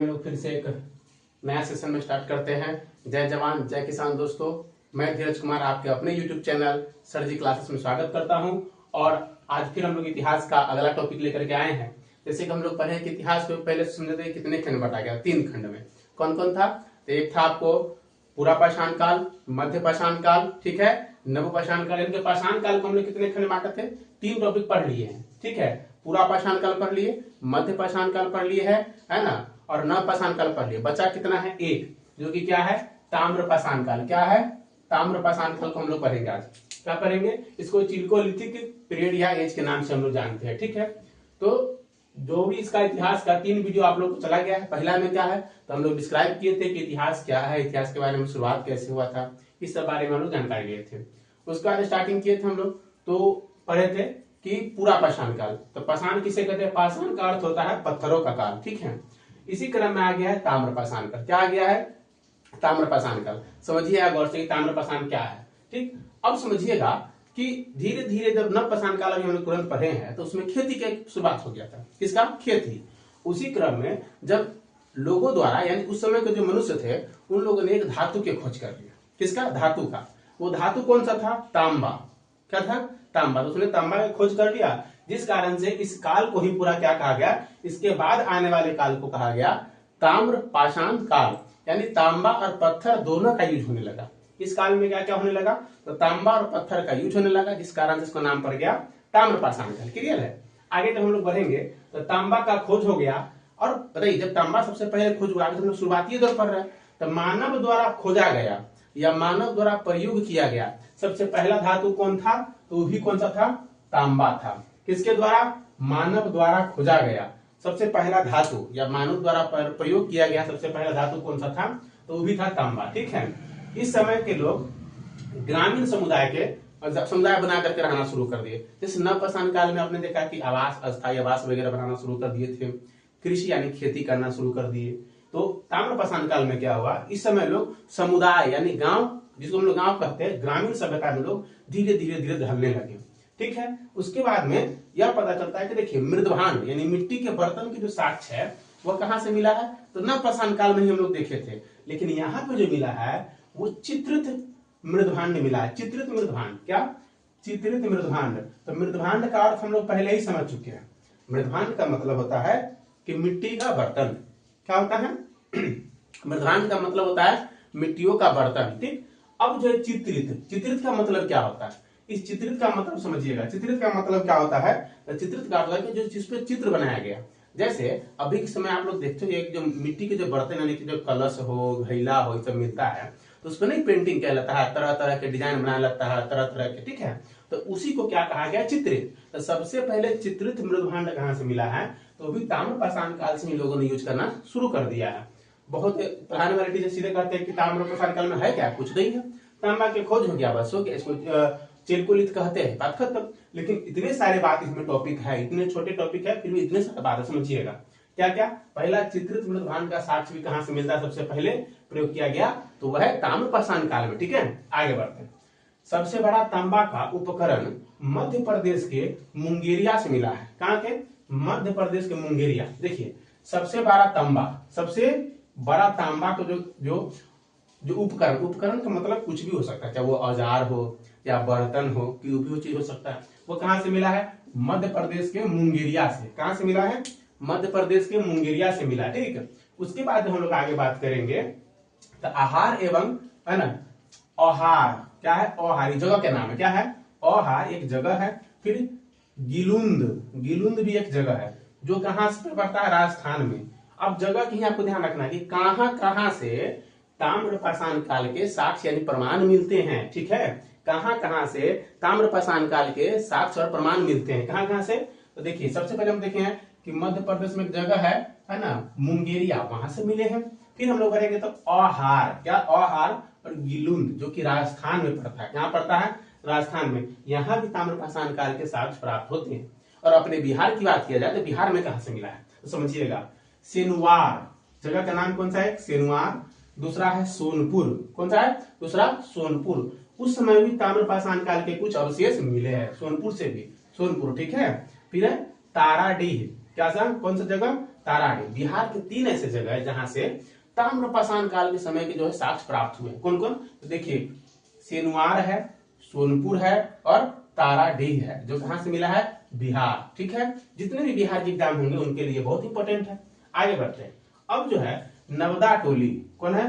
हम लोग फिर से एक नया सेशन में स्टार्ट करते हैं। जय जवान जय किसान दोस्तों, मैं धीरज कुमार आपके अपने YouTube चैनल सर जी क्लासेस में स्वागत करता हूं। और आज फिर हम लोग इतिहास का अगला टॉपिक लेकर के आए हैं। जैसे कि हम लोग पढ़े कि इतिहास को पहले समझे थे कितने खंड बांटा गया, 3 खंड में। कौन कौन था? तो एक था आपको पूरा पाषाण काल, मध्य पाषाण काल, ठीक है, नव पाषाण काल। इनके पाषाण काल को हमने कितने खंड बांटे थे? 3 टॉपिक पढ़ लिए हैं, ठीक है। पूरा पाषाण काल पढ़ लिए, मध्य पाषाण काल पढ़ लिए है ना, और नव पाषाण काल पढ़ लिए। बचा कितना है? एक, जो कि क्या है? ताम्र पाषाण काल। क्या है? ताम्र पाषाण काल को हम लोग पढ़ेंगे आज। क्या पढ़ेंगे? इसको चिल्कोलिथिक पीरियड या एज के नाम से हम लोग जानते हैं, ठीक है। तो जो भी इसका इतिहास का 3 वीडियो आप लोग को चला गया है। पहला में क्या है, तो हम लोग डिस्क्राइब किए थे कि इतिहास क्या है, इतिहास के बारे में शुरुआत कैसे हुआ था, इस सब बारे में हम लोग जानकारी लिए थे। उसके बाद स्टार्टिंग किए थे हम लोग, तो पढ़े थे कि पूरा पाषाण काल। तो पाषाण किसे कहते हैं? पाषाण का अर्थ होता है पत्थरों का काल, ठीक है। इसी क्रम में आ गया है ताम्र पाषाण काल। क्या आ गया है? ताम्र पाषाण काल। समझिए गौर से ताम्र पाषाण क्या है, ठीक। अब समझिएगा कि धीरे धीरे जब नव पाषाण काल अभी हम लोग तुरंत पढ़े हैं, तो उसमें खेती की शुरुआत हो गया था। किसका? खेती। उसी क्रम में जब लोगों द्वारा, यानी उस समय के जो मनुष्य थे, उन लोगों ने एक धातु की खोज कर लिया। किसका? धातु का। वो धातु कौन सा था? तांबा। क्या था? तांबा। तो उसने तांबा की खोज कर लिया, जिस कारण से इस काल को ही पूरा क्या कहा गया? इसके बाद आने वाले काल को कहा गया ताम्र पाषाण काल। यानी तांबा और पत्थर दोनों का यूज होने लगा। इस काल में क्या क्या होने लगा? तो तांबा और पत्थर का यूज होने लगा, जिस कारण से इसको नाम पड़ गया ताम्र पाषाण काल। क्लियर है? आगे जब हम लोग बढ़ेंगे तो तांबा का खोज हो गया। और बताइए, जब तांबा सबसे पहले खोज हुआ, हम लोग शुरुआती दौर पढ़ रहे हैं, तो मानव द्वारा खोजा गया या मानव द्वारा प्रयोग किया गया सबसे पहला धातु कौन था? तो वो भी कौन सा था? तांबा था। किसके द्वारा? मानव द्वारा खोजा गया सबसे पहला धातु या मानव द्वारा प्रयोग किया गया सबसे पहला धातु कौन सा था? तो वो भी था तांबा, ठीक है। इस समय के लोग ग्रामीण समुदाय बना करके रहना शुरू कर दिए। जैसे नव पाषाण काल में आपने देखा कि आवास, अस्थायी आवास वगैरह बनाना शुरू कर दिए थे, कृषि यानी खेती करना शुरू कर दिए। तो ताम्र पाषाण काल में क्या हुआ? इस समय लोग समुदाय यानी गांव, जिसको हम लोग गांव कहते हैं, ग्रामीण सभ्यता में लोग धीरे धीरे धीरे ढलने लगे, ठीक है। उसके बाद में यह पता चलता है कि देखिए, मृदभांड यानी मिट्टी के बर्तन की जो साक्ष्य है वह कहां से मिला है? तो नव पाषाण काल में ही हम लोग देखे थे, लेकिन यहाँ पे जो मिला है वो चित्रित मृदभांड मिला है। चित्रित मृदभांड। क्या? चित्रित मृदभांड। तो मृदभांड का अर्थ हम लोग पहले ही समझ चुके हैं। मृदभांड का मतलब होता है कि मिट्टी का बर्तन। क्या होता है? मृदभांड का मतलब होता है मिट्टियों का बर्तन, ठीक। अब जो है चित्रित, चित्रित का मतलब क्या होता है? इस चित्रित का मतलब समझिएगा। चित्रित का मतलब क्या होता है? चित्रित का मतलब कि जो जिसपे चित्र बनाया गया। जैसे अभी के समय आप लोग देखते हो, एक जो मिट्टी के जो बर्तन यानी कि जो कलश हो, घैला हो, ये सब मिलता है, तो उसपे नहीं पेंटिंग क्या लगता है, तरह तरह के डिजाइन बनाने लगता है, तरह तरह के, ठीक है। तो उसी को क्या कहा गया? चित्रित। तो सबसे पहले चित्रित मृदभांड कहां से मिला है? तो अभी ताम्र पाषाण काल से ही लोगों ने यूज करना शुरू कर दिया है। बहुत पढ़ाने वाले टीचर सीधे कहते हैं कि ताम्र पाषाण काल में है क्या? कुछ नहीं है, तांबा की खोज हो गया, बस हो गया। इसको चिल्कोलिथ कहते हैं, बात खत्म। लेकिन इतने सारे बात इसमें टॉपिक है, इतने छोटे टॉपिक है, फिर भी इतने सारे बात है, समझिएगा। क्या क्या? पहला, चित्रित मृदभांड का साक्ष्य भी कहां से मिलता है? सबसे पहले प्रयोग किया गया तो वह है ताम्र पाषाण काल में, ठीक है। आगे बढ़ते हैं। सबसे बड़ा तांबा का उपकरण मध्य प्रदेश के मुंगेरिया से मिला है। कहां के? मध्य प्रदेश के मुंगेरिया। देखिए, सबसे बड़ा तांबा, सबसे बड़ा तांबा को जो उपकरण, उपकरण का मतलब कुछ भी हो सकता है, चाहे वो औजार हो या बर्तन हो, कोई भी चीज हो सकता है, वो कहां से मिला है? मध्य प्रदेश के मुंगेरिया से। कहां से मिला है? मध्य प्रदेश के मुंगेरिया से मिला, ठीक है। उसके बाद हम लोग आगे बात करेंगे, तो आहार एवं, है ना, औहार। क्या है? औहार जगह के नाम है। क्या है? औहार एक जगह है। फिर गिलुंद, गिलुंद भी एक जगह है, जो कहां से पड़ता है? राजस्थान में। अब जगह की आपको ध्यान रखना है कि कहां कहां से ताम्र पाषाण काल के साक्ष्य यानी प्रमाण मिलते हैं, ठीक है। कहां कहां से ताम्र पाषाण काल के साक्ष्य और प्रमाण मिलते हैं, कहां कहां से? तो देखिए, सबसे पहले हम देखे हैं कि मध्य प्रदेश में एक जगह है ना, मुंगेरिया, वहां से मिले हैं। फिर हम लोग करेंगे तो औहार। क्या? औहार और गिलुंद, जो कि राजस्थान में पड़ता है। कहां पड़ता है? राजस्थान में। यहाँ भी ताम्र पाषाण काल के साक्ष्य प्राप्त होते हैं। और अपने बिहार की बात किया जाए तो बिहार में कहां से मिला है? तो समझिएगा, सेनुवार, जगह का नाम कौन सा है? सेनुवार। दूसरा है सोनपुर। कौन सा है? दूसरा सोनपुर। उस समय भी ताम्र पाषाण काल के कुछ अवशेष मिले हैं, सोनपुर से भी। सोनपुर, ठीक है। फिर है ताराडीह। क्या सा? कौन सा जगह? ताराडीह। बिहार के 3 ऐसे जगह है जहां से ताम्रपाषाण काल के समय के जो है साक्ष्य प्राप्त हुए। कौन कौन? तो देखिए सेनुआर है, सोनपुर है और ताराडीह है, जो कहां से मिला है? बिहार। ठीक है, जितने भी बिहार के एग्जाम होंगे उनके लिए बहुत इंपॉर्टेंट है। आगे बढ़ते हैं। अब जो है नवदा टोली, कौन है?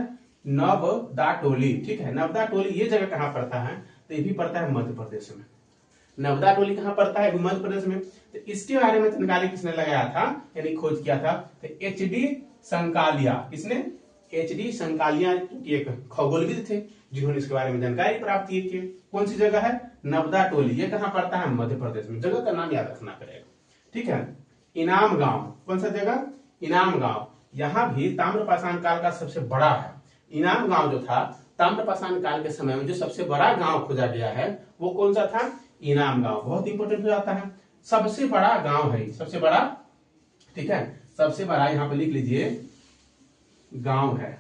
नवदा टोली। ठीक है, नवदा टोली ये जगह कहां पड़ता है? तो ये भी पड़ता है मध्य प्रदेश में। नवदा टोली कहां पड़ता है? मध्य प्रदेश में। तो इसके बारे में जानकारी किसने लगाया था, यानी खोज किया था? तो एच.डी. संकालिया। किसने? एच.डी. संकालिया, जो एक खगोलविद थे, जिन्होंने इसके बारे में जानकारी प्राप्त की थी। कौन सी जगह है? नवदा टोली। ये कहां पड़ता है? मध्य प्रदेश में। जगह का नाम याद रखना पड़ेगा। ठीक है, इनाम गांव, कौन सा जगह? इनाम गांव। यहाँ भी ताम्रपाषाण काल का सबसे बड़ा है। इनाम गांव जो था ताम्रपाषाण काल के समय में जो सबसे बड़ा गांव खोजा गया है वो कौन सा था? इनाम गांव। बहुत इंपॉर्टेंट हो जाता है, सबसे बड़ा गांव है, सबसे बड़ा। ठीक है, सबसे बड़ा यहाँ पे लिख लीजिए गांव है।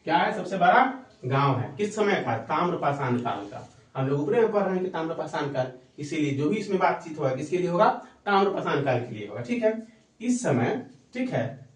क्या है? सबसे बड़ा गांव है। किस समय का? ताम्रपाषाण काल का। हम लोग ऊपर में पढ़ रहे हैं कि ताम्रपाषाण काल, इसीलिए जो भी इसमें बातचीत होगा किसके लिए होगा? ताम्रपाषाण काल के लिए होगा। ठीक है, इस समय ठीक है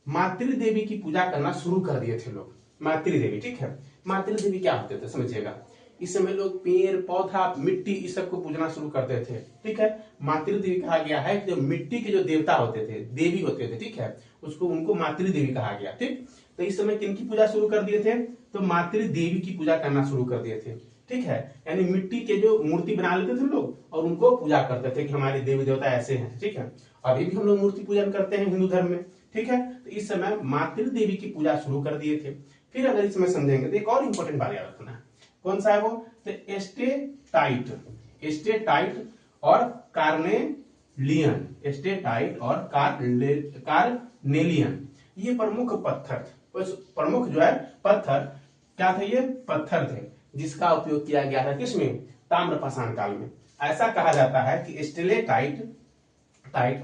मातृ देवी की पूजा करना शुरू कर दिए थे लोग। मातृ देवी, ठीक है, मातृ देवी क्या होते थे समझिएगा। इस समय लोग पेड़ पौधा मिट्टी इस सब को पूजना शुरू करते थे। ठीक है, मातृ देवी कहा गया है कि जो मिट्टी के जो देवता होते थे, देवी होते थे, ठीक है, उसको उनको मातृ देवी कहा गया। ठीक, तो इस समय किनकी पूजा शुरू कर दिए थे? तो मातृ देवी की पूजा करना शुरू कर दिए थे। ठीक है, यानी मिट्टी के जो मूर्ति बना लेते थे लोग और उनको पूजा करते थे कि हमारे देवी देवता ऐसे हैं। ठीक है, अभी भी हम लोग मूर्ति पूजन करते हैं हिंदू धर्म में। ठीक है, तो इस समय मातृ देवी की पूजा शुरू कर दिए थे। फिर अगर इसमें समझेंगे तो एक और इंपॉर्टेंट बात याद रखना है। कौन सा है वो? तो एस्टेटाइट, एस्टेटाइट और कार्नेलियन, एस्टेटाइट और कार्नेलियन, ये प्रमुख पत्थर, प्रमुख जो है पत्थर क्या थे? ये पत्थर थे जिसका उपयोग किया गया था किसमें? ताम्रपाषाण काल में। ऐसा कहा जाता है कि एस्टेटाइट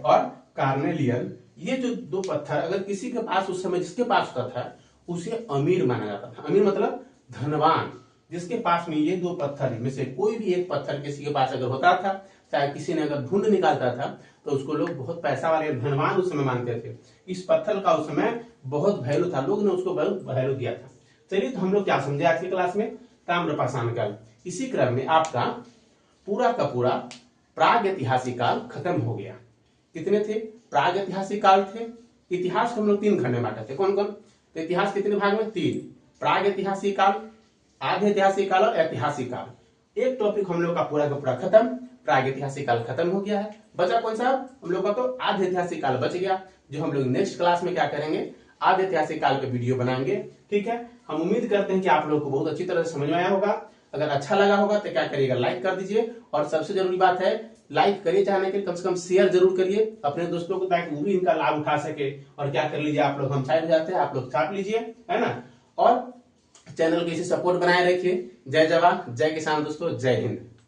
और कार्नेलियन, ये जो दो पत्थर अगर किसी के पास उस समय जिसके पास होता था उसे अमीर माना जाता था। अमीर मतलब धनवान। जिसके पास में ये दो पत्थर में से कोई भी एक पत्थर किसी के पास अगर होता था, चाहे किसी ने अगर ढूंढ निकालता था, तो उसको लोग बहुत पैसा वाले धनवान उस समय मानते थे। इस पत्थर का उस समय बहुत वैल्यू था, लोग ने उसको बहुत वैल्यू दिया था। चलिए, तो हम लोग क्या समझे आज की क्लास में? ताम्रपाषाण काल। इसी क्रम में आपका पूरा का पूरा प्राग ऐतिहासिक काल खत्म हो गया। कितने थे? प्राग ऐतिहासिक काल थे। इतिहास को हम लोग 3 खंड में बांटे थे। कौन कौन? तो इतिहास कितने भाग में? 3। प्राग ऐतिहासिक काल, आधे ऐतिहासिक काल और ऐतिहासिक काल। एक टॉपिक हम लोग का पूरा खत्म, प्राग ऐतिहासिक काल खत्म हो गया है। बचा कौन सा? हम लोग का तो आधे ऐतिहासिक काल बच गया, जो हम लोग नेक्स्ट क्लास में क्या करेंगे? आधे ऐतिहासिक काल पे वीडियो बनाएंगे। ठीक है, हम उम्मीद करते हैं कि आप लोगों को बहुत अच्छी तरह से समझ में आया होगा। अगर अच्छा लगा होगा तो क्या करिएगा? लाइक कर दीजिए। और सबसे जरूरी बात है, लाइक करिए चाहने के कम से कम शेयर जरूर करिए अपने दोस्तों को, ताकि वो भी इनका लाभ उठा सके। और क्या कर लीजिए आप लोग, हम छाप जाते हैं, आप लोग छाप लीजिए, है ना। और चैनल को इसे सपोर्ट बनाए रखिए। जय जवान जय किसान दोस्तों, जय हिंद।